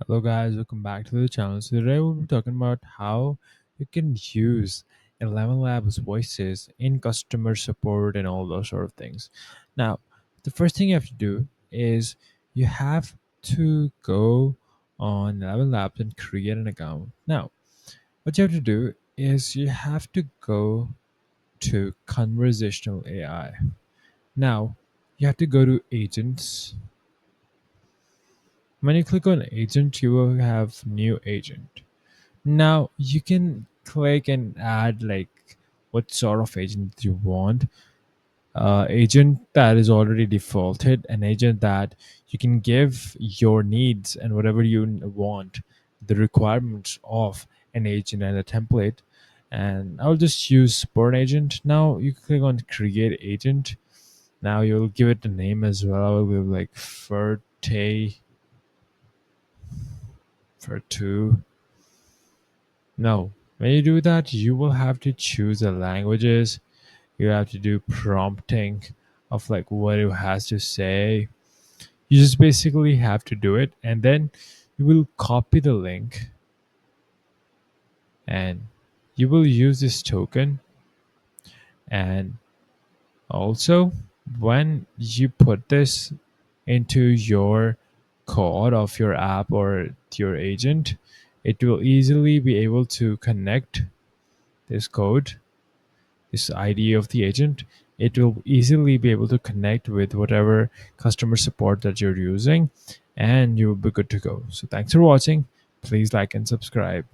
Hello guys, welcome back to the channel. So today we'll be talking about how you can use ElevenLabs voices in customer support and all those sort of things. Now, the first thing you have to do is you have to go on ElevenLabs and create an account. Now, what you have to do is you have to go to conversational AI. Now, you have to go to agents. When you click on agent, you will have new agent. Now you can click and add like what sort of agent you want. Agent that is already defaulted, an agent that you can give your needs and whatever you want, the requirements of an agent and a template. And I'll just use support agent. Now you click on create agent. Now you'll give it a name as well. I will give like for two. No, when you do that, you will have to choose the languages. You have to do prompting of like what it has to say. You just basically have to do it, and then you will copy the link and you will use this token. And also, when you put this into your code of your app or your agent, it will easily be able to connect this code, this ID of the agent. It will easily be able to connect with whatever customer support that you're using, and you'll be good to go. So thanks for watching. Please like and subscribe.